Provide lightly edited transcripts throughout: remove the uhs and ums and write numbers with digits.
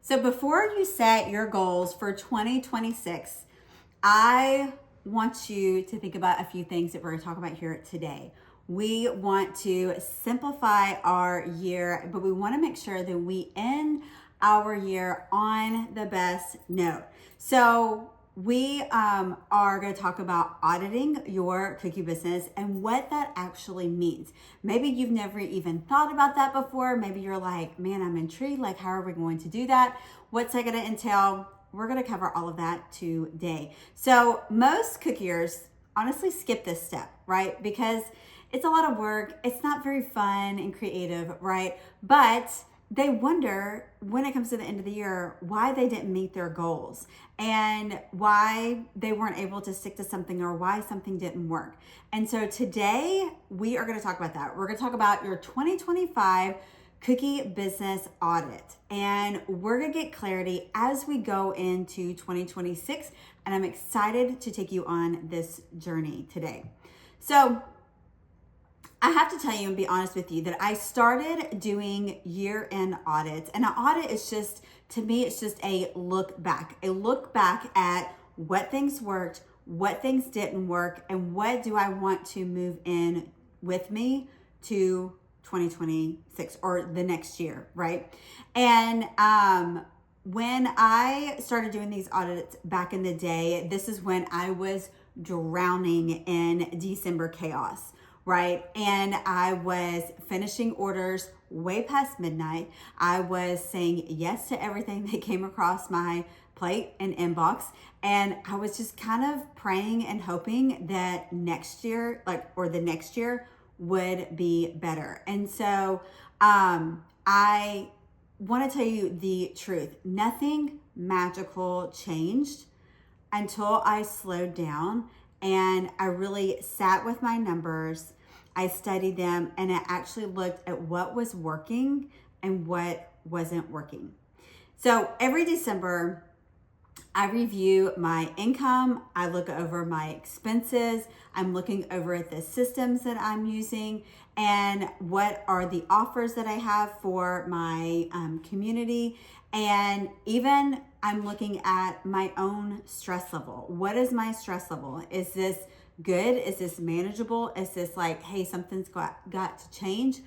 So before you set your goals for 2026, I want you to think about a few things that we're going to talk about here today. We want to simplify our year, but we want to make sure that we end our year on the best note. So we are going to talk about auditing your cookie business and what that actually means. Maybe you've never even thought about that before. Maybe you're like, man, I'm intrigued. Like, how are we going to do that? What's that going to entail? We're going to cover all of that today. So most cookiers honestly skip this step, right? Because it's a lot of work. It's not very fun and creative, right? But they wonder when it comes to the end of the year why they didn't meet their goals and why they weren't able to stick to something or why something didn't work. And so today we are going to talk about that. We're going to talk about your 2025 cookie business audit, and we're going to get clarity as we go into 2026. And I'm excited to take you on this journey today. So I have to tell you and be honest with you that I started doing year-end audits, and an audit is just, to me, it's just a look back at what things worked, what things didn't work, and what do I want to move in with me to 2026 or the next year, right? And when I started doing these audits back in the day, this is when I was drowning in December chaos. Right? And I was finishing orders way past midnight. I was saying yes to everything that came across my plate and inbox. And I was just kind of praying and hoping that next year, the next year would be better. And so I want to tell you the truth. Nothing magical changed until I slowed down and I really sat with my numbers, I studied them, and I actually looked at what was working and what wasn't working. So every December, I review my income, I look over my expenses, I'm looking over at the systems that I'm using, and what are the offers that I have for my community, and even I'm looking at my own stress level. What is my stress level? Is this good? Is this manageable? Is this like, hey, something's got to change?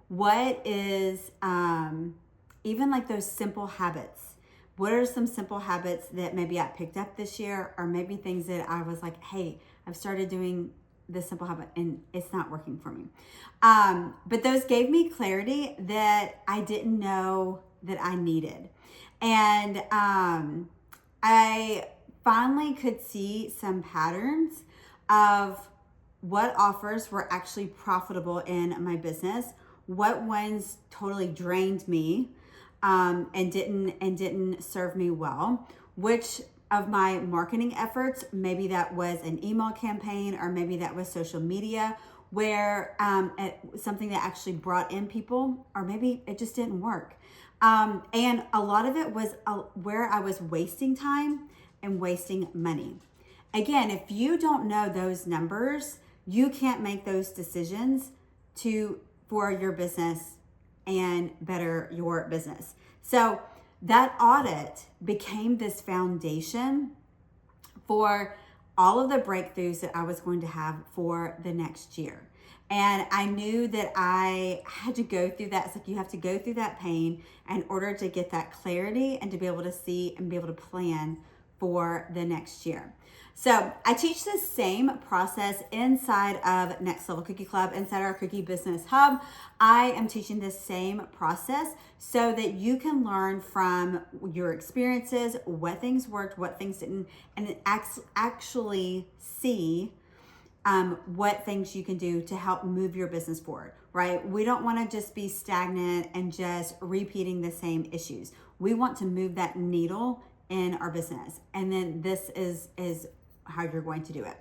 What is even like those simple habits? What are some simple habits that maybe I picked up this year, or maybe things that I was like, hey, I've started doing this simple habit and it's not working for me. But those gave me clarity that I didn't know that I needed. And I finally could see some patterns of what offers were actually profitable in my business, what ones totally drained me and didn't serve me well, which of my marketing efforts, maybe that was an email campaign or maybe that was social media, where something that actually brought in people, or maybe it just didn't work. And a lot of it was where I was wasting time and wasting money. Again, if you don't know those numbers, you can't make those decisions for your business and better your business. So that audit became this foundation for all of the breakthroughs that I was going to have for the next year. And I knew that I had to go through that. It's like you have to go through that pain in order to get that clarity and to be able to see and be able to plan for the next year. So I teach the same process inside of Next Level Cookie Club, inside our Cookie Business Hub. I am teaching the same process so that you can learn from your experiences, what things worked, what things didn't, and actually see what things you can do to help move your business forward, right? We don't want to just be stagnant and just repeating the same issues. We want to move that needle in our business. And then this is how you're going to do it.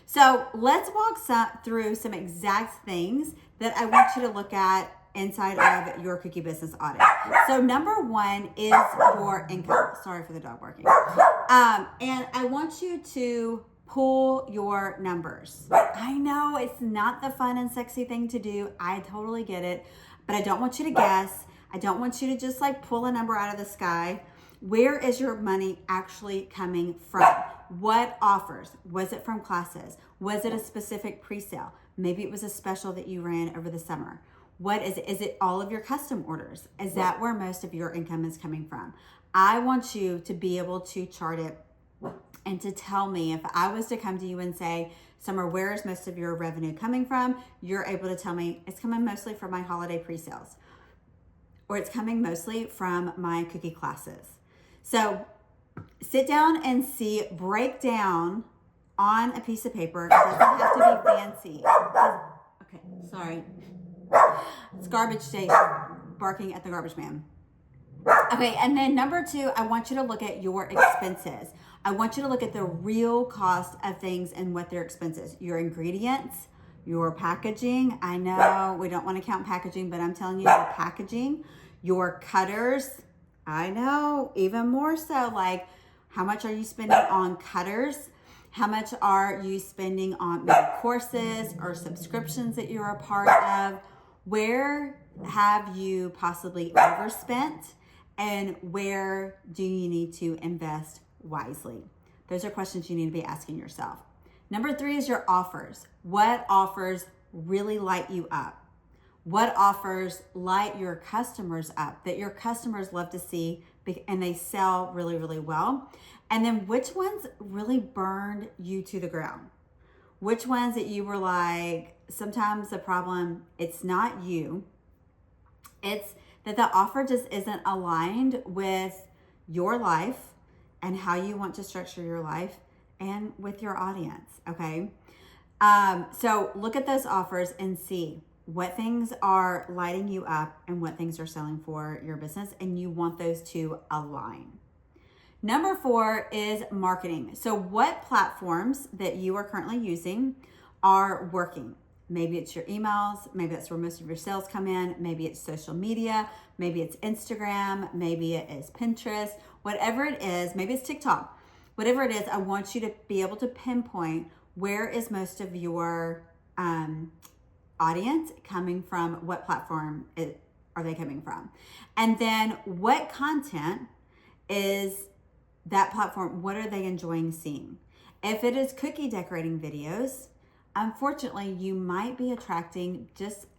So let's walk through some exact things that I want you to look at inside of your cookie business audit. So number one is your income. Sorry for the dog barking. And I want you to pull your numbers. I know it's not the fun and sexy thing to do. I totally get it, but I don't want you to guess. I don't want you to just like pull a number out of the sky. Where is your money actually coming from? What offers? Was it from classes? Was it a specific pre-sale? Maybe it was a special that you ran over the summer. What is it? Is it all of your custom orders? Is that where most of your income is coming from? I want you to be able to chart it and to tell me, if I was to come to you and say, Summer, where is most of your revenue coming from? You're able to tell me it's coming mostly from my holiday pre-sales, or it's coming mostly from my cookie classes. So sit down and break down on a piece of paper. It doesn't have to be fancy. Okay, sorry. It's garbage day barking at the garbage man. Okay, and then number 2, I want you to look at your expenses. I want you to look at the real cost of things and what their expenses. Your ingredients, your packaging. I know we don't want to count packaging, but I'm telling you, your packaging, your cutters. I know, even more so, like how much are you spending on cutters? How much are you spending on maybe courses or subscriptions that you're a part of? Where have you possibly overspent? And where do you need to invest wisely? Those are questions you need to be asking yourself. Number 3 is your offers. What offers really light you up? What offers light your customers up that your customers love to see and they sell really, really well? And then which ones really burned you to the ground? Which ones that you were like, sometimes the problem, it's not you. It's that the offer just isn't aligned with your life and how you want to structure your life and with your audience, okay? So look at those offers and see what things are lighting you up and what things are selling for your business, and you want those to align. Number 4 is marketing. So what platforms that you are currently using are working? Maybe it's your emails, maybe that's where most of your sales come in, maybe it's social media, maybe it's Instagram, maybe it is Pinterest, whatever it is, maybe it's TikTok. Whatever it is, I want you to be able to pinpoint where is most of your audience coming from, what platform are they coming from? And then what content is that platform, what are they enjoying seeing? If it is cookie decorating videos, unfortunately, you might be attracting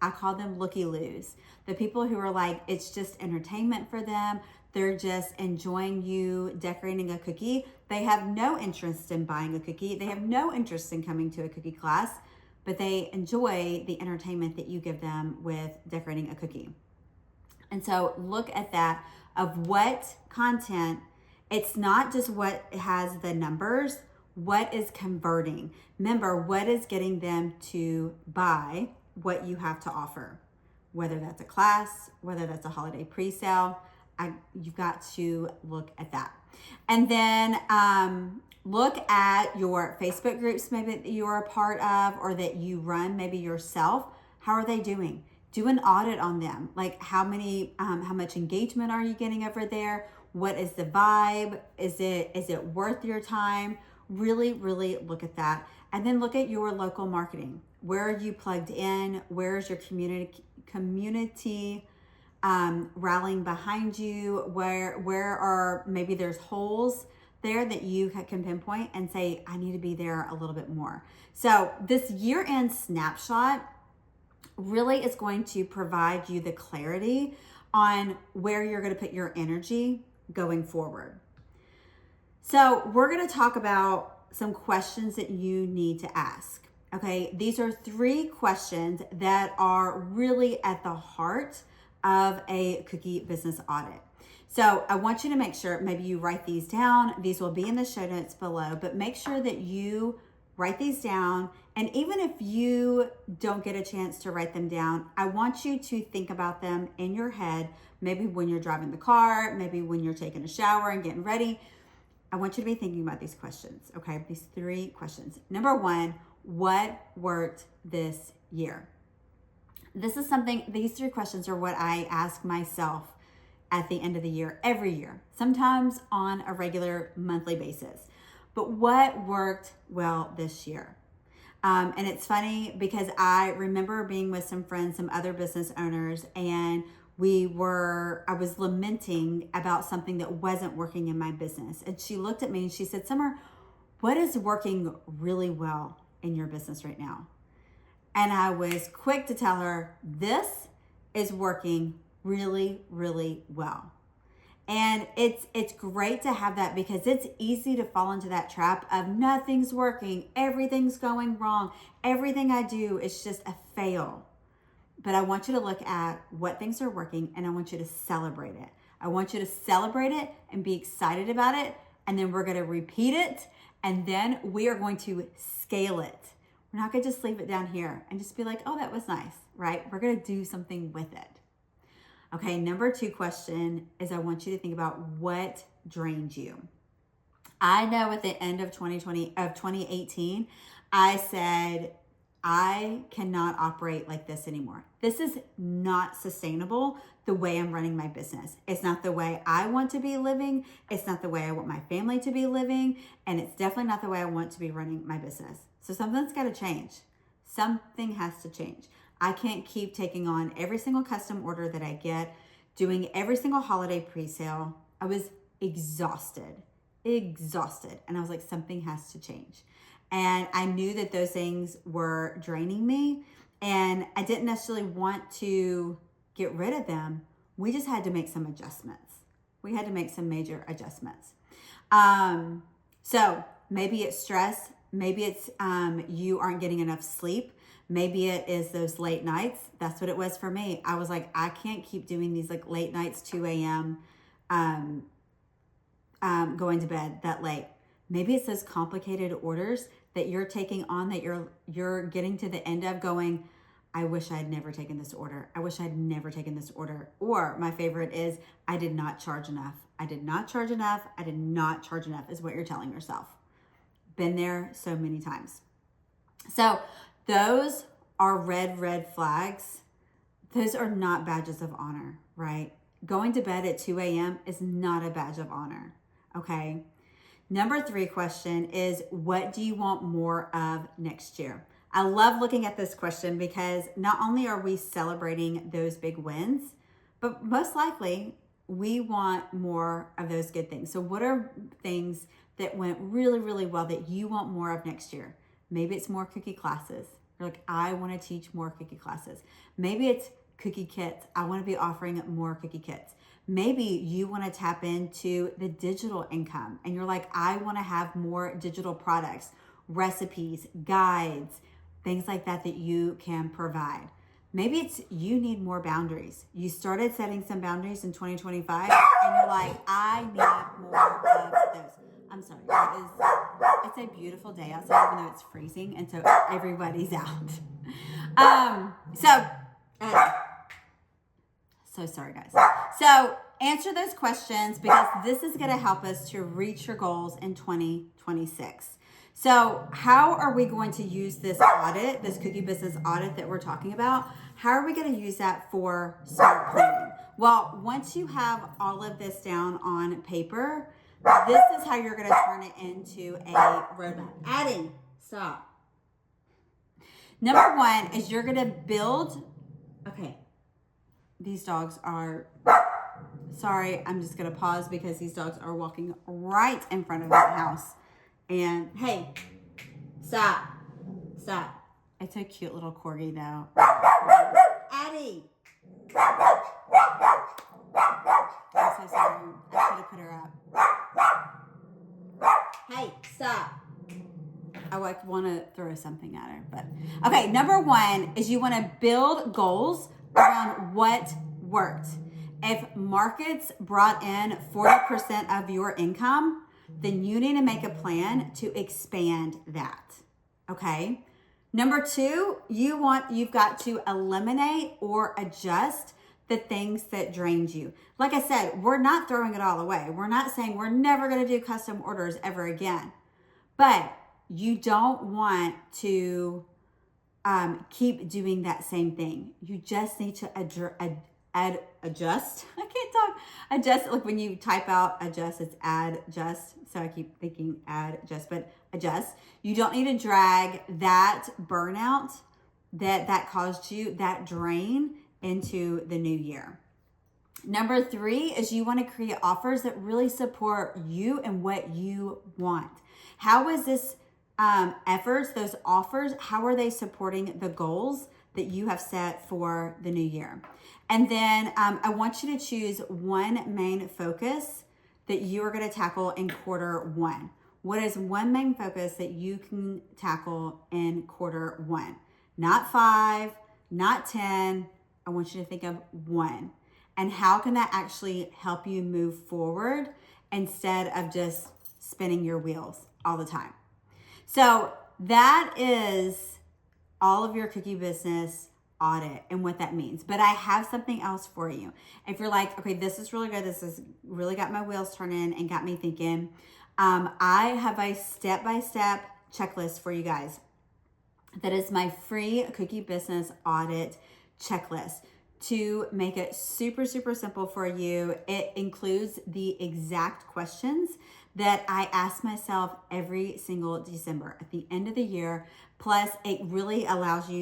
I call them looky-loos. The people who are like, it's just entertainment for them. They're just enjoying you decorating a cookie. They have no interest in buying a cookie. They have no interest in coming to a cookie class, but they enjoy the entertainment that you give them with decorating a cookie. And so look at that of what content, it's not just what has the numbers, what is converting. Remember, what is getting them to buy what you have to offer, whether that's a class, whether that's a holiday pre-sale. You've got to look at that. And then look at your Facebook groups maybe that you're a part of or that you run maybe yourself. How are they doing? Do an audit on them. Like how much engagement are you getting over there? What is the vibe? Is it worth your time? Really, really look at that. And then look at your local marketing. Where are you plugged in? Where is your community rallying behind you? Where are maybe there's holes there that you can pinpoint and say, I need to be there a little bit more. So this year-end snapshot really is going to provide you the clarity on where you're going to put your energy going forward. So we're going to talk about some questions that you need to ask. Okay, these are 3 questions that are really at the heart of a cookie business audit. So I want you to make sure, maybe you write these down. These will be in the show notes below, but make sure that you write these down. And even if you don't get a chance to write them down, I want you to think about them in your head, maybe when you're driving the car, maybe when you're taking a shower and getting ready. I want you to be thinking about these questions, okay? These 3 questions. Number 1, what worked this year? This is something, these 3 questions are what I ask myself at the end of the year, every year, sometimes on a regular monthly basis. But what worked well this year? And it's funny because I remember being with some friends, some other business owners, and I was lamenting about something that wasn't working in my business. And she looked at me and she said, Summer, what is working really well in your business right now? And I was quick to tell her, this is working really, really well. And it's great to have that, because it's easy to fall into that trap of nothing's working, everything's going wrong, everything I do is just a fail. But I want you to look at what things are working, and I want you to celebrate it. I want you to celebrate it and be excited about it. And then we're going to repeat it. And then we are going to scale it. We're not going to just leave it down here and just be like, oh, that was nice, right? We're going to do something with it. Okay, number 2 question is, I want you to think about what drains you. I know at the end of 2018, I said, I cannot operate like this anymore. This is not sustainable the way I'm running my business. It's not the way I want to be living. It's not the way I want my family to be living. And it's definitely not the way I want to be running my business. So something's got to change. Something has to change. I can't keep taking on every single custom order that I get, doing every single holiday pre-sale. I was exhausted. And I was like, something has to change. And I knew that those things were draining me, and I didn't necessarily want to get rid of them. We just had to make some adjustments. We had to make some major adjustments. So maybe it's stress. Maybe it's you aren't getting enough sleep. Maybe it is those late nights. That's what it was for me. I was like, I can't keep doing these like late nights, 2 a.m., going to bed that late. Maybe it's those complicated orders that you're taking on, that you're getting to the end of going, I wish I had never taken this order. I wish I had never taken this order. Or my favorite is, I did not charge enough. I did not charge enough. I did not charge enough is what you're telling yourself. Been there so many times. So those are red flags. Those are not badges of honor, right? Going to bed at 2 a.m. is not a badge of honor, okay? Number 3 question is, what do you want more of next year? I love looking at this question, because not only are we celebrating those big wins, but most likely we want more of those good things. So what are things that went really, really well that you want more of next year? Maybe it's more cookie classes. You're like, I want to teach more cookie classes. Maybe it's cookie kits. I want to be offering more cookie kits. Maybe you want to tap into the digital income, and you're like, I want to have more digital products, recipes, guides, things like that you can provide. Maybe it's you need more boundaries. You started setting some boundaries in 2025, and you're like, I need more of those. I'm sorry, it's a beautiful day outside, even though it's freezing, and so everybody's out. So sorry, guys. So answer those questions, because this is going to help us to reach your goals in 2026. So how are we going to use this audit, this cookie business audit that we're talking about? How are we going to use that for smart planning? Well, once you have all of this down on paper, this is how you're going to turn it into a roadmap. Adding, stop. Number 1 is you're going to build, okay, these dogs are, sorry, I'm just going to pause because these dogs are walking right in front of my house. And hey, stop. It's a cute little corgi though. Addie. I'm so sorry. I should have put her up. Hey, stop. I want to throw something at her, but okay. Number 1 is you want to build goals around what worked. If markets brought in 40% of your income, then you need to make a plan to expand that. Okay. Number 2, you've got to eliminate or adjust the things that drained you. Like I said, we're not throwing it all away. We're not saying we're never going to do custom orders ever again, but you don't want to keep doing that same thing. You just need to adjust. I can't talk. Adjust, like when you type out adjust, it's adjust. So I keep thinking adjust, but adjust. You don't need to drag that burnout that caused you, that drain, into the new year. Number 3 is you want to create offers that really support you and what you want. How is this efforts, those offers, how are they supporting the goals that you have set for the new year? And then I want you to choose one main focus that you are going to tackle in quarter 1. What is one main focus that you can tackle in quarter 1? Not 5, not 10. I want you to think of 1. And how can that actually help you move forward instead of just spinning your wheels all the time? So that is all of your cookie business audit and what that means. But I have something else for you. If you're like, okay, this is really good. This has really got my wheels turning and got me thinking. I have a step-by-step checklist for you guys. That is my free cookie business audit checklist to make it super, super simple for you. It includes the exact questions that I ask myself every single December at the end of the year. Plus, it really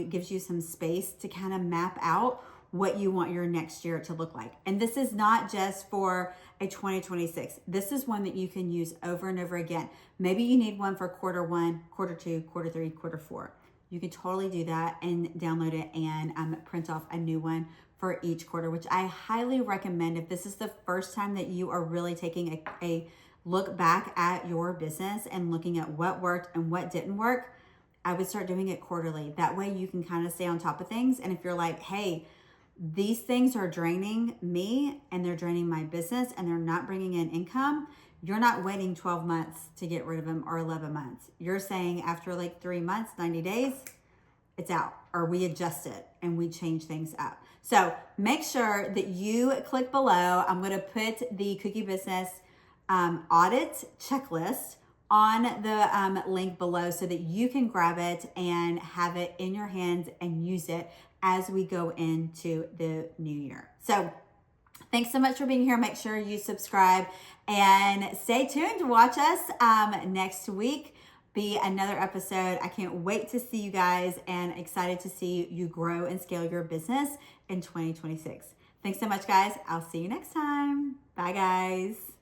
gives you some space to kind of map out what you want your next year to look like. And this is not just for a 2026. This is one that you can use over and over again. Maybe you need one for quarter 1, quarter 2, quarter 3, quarter 4. You can totally do that and download it and print off a new one for each quarter, which I highly recommend. If this is the first time that you are really taking a look back at your business and looking at what worked and what didn't work, I would start doing it quarterly. That way you can kind of stay on top of things. And if you're like, hey, these things are draining me and they're draining my business and they're not bringing in income, you're not waiting 12 months to get rid of them or 11 months. You're saying after like 3 months, 90 days, it's out, or we adjust it and we change things up. So make sure that you click below. I'm going to put the cookie business audit checklist on the link below so that you can grab it and have it in your hands and use it as we go into the new year. So thanks so much for being here. Make sure you subscribe and stay tuned to watch us next week. Be another episode. I can't wait to see you guys and excited to see you grow and scale your business in 2026. Thanks so much, guys. I'll see you next time. Bye, guys.